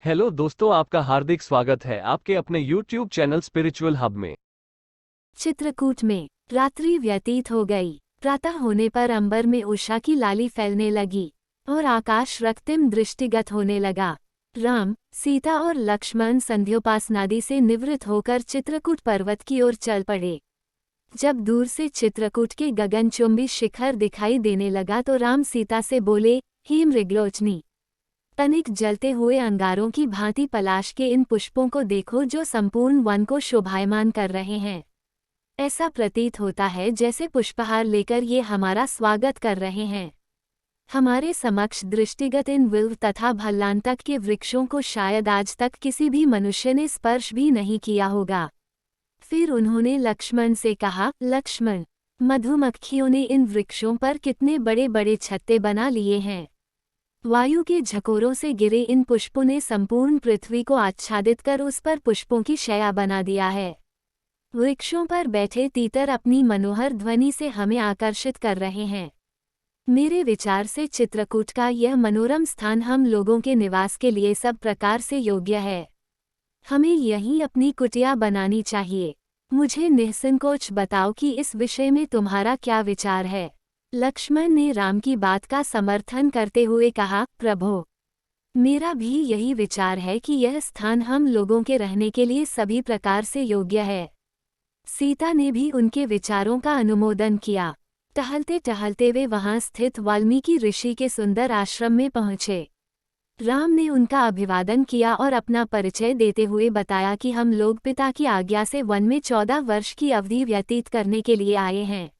Hello दोस्तों, आपका हार्दिक स्वागत है आपके अपने YouTube चैनल स्पिरिचुअल हब में। चित्रकूट में रात्रि व्यतीत हो गई। प्रातः होने पर अंबर में उषा की लाली फैलने लगी और आकाश रक्तिम दृष्टिगत होने लगा। राम, सीता और लक्ष्मण संध्योपासनादि से निवृत्त होकर चित्रकूट पर्वत की ओर चल पड़े। जब दूर से चित्रकूट के गगनचुंबी शिखर दिखाई देने लगा तो राम सीता से बोले, हे मृगलोचनी, तनिक जलते हुए अंगारों की भांति पलाश के इन पुष्पों को देखो जो संपूर्ण वन को शोभायमान कर रहे हैं। ऐसा प्रतीत होता है जैसे पुष्पहार लेकर ये हमारा स्वागत कर रहे हैं। हमारे समक्ष दृष्टिगत इन विल्व तथा भल्लांतक के वृक्षों को शायद आज तक किसी भी मनुष्य ने स्पर्श भी नहीं किया होगा। फिर उन्होंने लक्ष्मण से कहा, लक्ष्मण, मधुमक्खियों ने इन वृक्षों पर कितने बड़े बड़े छत्ते बना लिए हैं। वायु के झकोरों से गिरे इन पुष्पों ने संपूर्ण पृथ्वी को आच्छादित कर उस पर पुष्पों की शया बना दिया है। वृक्षों पर बैठे तीतर अपनी मनोहर ध्वनि से हमें आकर्षित कर रहे हैं। मेरे विचार से चित्रकूट का यह मनोरम स्थान हम लोगों के निवास के लिए सब प्रकार से योग्य है। हमें यहीं अपनी कुटिया बनानी चाहिए। मुझे निःसंकोच बताओ कि इस विषय में तुम्हारा क्या विचार है। लक्ष्मण ने राम की बात का समर्थन करते हुए कहा, प्रभो, मेरा भी यही विचार है कि यह स्थान हम लोगों के रहने के लिए सभी प्रकार से योग्य है। सीता ने भी उनके विचारों का अनुमोदन किया। टहलते टहलते वे वहां स्थित वाल्मीकि ऋषि के सुंदर आश्रम में पहुंचे। राम ने उनका अभिवादन किया और अपना परिचय देते हुए बताया कि हम लोग पिता की आज्ञा से वन में 14 वर्ष की अवधि व्यतीत करने के लिए आए हैं।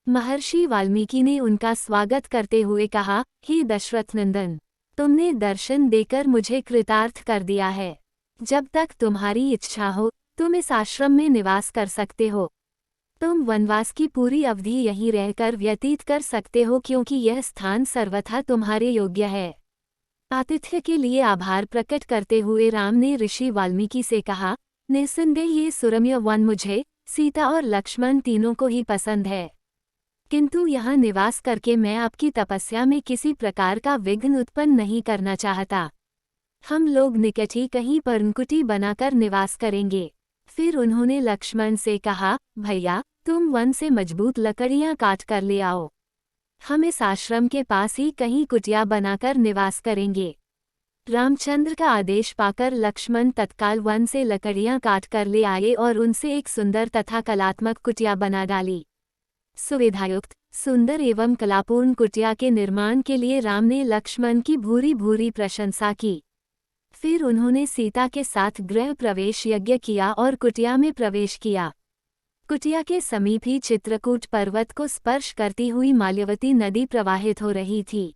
महर्षि वाल्मीकि ने उनका स्वागत करते हुए कहा, हे दशरथ नंदन, तुमने दर्शन देकर मुझे कृतार्थ कर दिया है। जब तक तुम्हारी इच्छा हो तुम इस आश्रम में निवास कर सकते हो। तुम वनवास की पूरी अवधि यहीं रहकर व्यतीत कर सकते हो क्योंकि यह स्थान सर्वथा तुम्हारे योग्य है। आतिथ्य के लिए आभार प्रकट करते हुए राम ने ऋषि वाल्मीकि से कहा, निस्संदेह ये सुरम्य वन मुझे, सीता और लक्ष्मण तीनों को ही पसंद है, किंतु यहाँ निवास करके मैं आपकी तपस्या में किसी प्रकार का विघ्न उत्पन्न नहीं करना चाहता। हम लोग निकट ही कहीं पर्णकुटी बनाकर निवास करेंगे। फिर उन्होंने लक्ष्मण से कहा, भैया, तुम वन से मजबूत लकड़ियां काट कर ले आओ। हम इस आश्रम के पास ही कहीं कुटिया बनाकर निवास करेंगे। रामचंद्र का आदेश पाकर लक्ष्मण तत्काल वन से लकड़ियां काट कर ले आए और उनसे एक सुंदर तथा कलात्मक कुटिया बना डाली। सुविधायुक्त, सुंदर एवं कलापूर्ण कुटिया के निर्माण के लिए राम ने लक्ष्मण की भूरी भूरी प्रशंसा की। फिर उन्होंने सीता के साथ गृह प्रवेश यज्ञ किया और कुटिया में प्रवेश किया। कुटिया के समीप ही चित्रकूट पर्वत को स्पर्श करती हुई माल्यवती नदी प्रवाहित हो रही थी।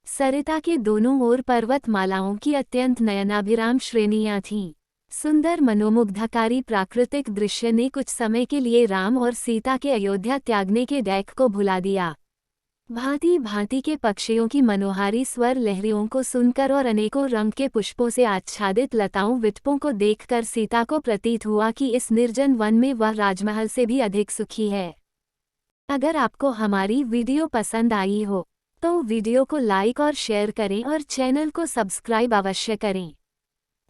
सरिता के दोनों ओर पर्वतमालाओं की अत्यंत नयनाभिराम श्रेणियां थीं। सुंदर मनोमुग्धकारी प्राकृतिक दृश्य ने कुछ समय के लिए राम और सीता के अयोध्या त्यागने के डैक को भुला दिया। भांति भांति के पक्षियों की मनोहारी स्वर लहरियों को सुनकर और अनेकों रंग के पुष्पों से आच्छादित लताओं विटपों को देखकर सीता को प्रतीत हुआ कि इस निर्जन वन में वह राजमहल से भी अधिक सुखी है। अगर आपको हमारी वीडियो पसंद आई हो तो वीडियो को लाइक और शेयर करें और चैनल को सब्सक्राइब अवश्य करें।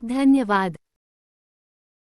धन्यवाद।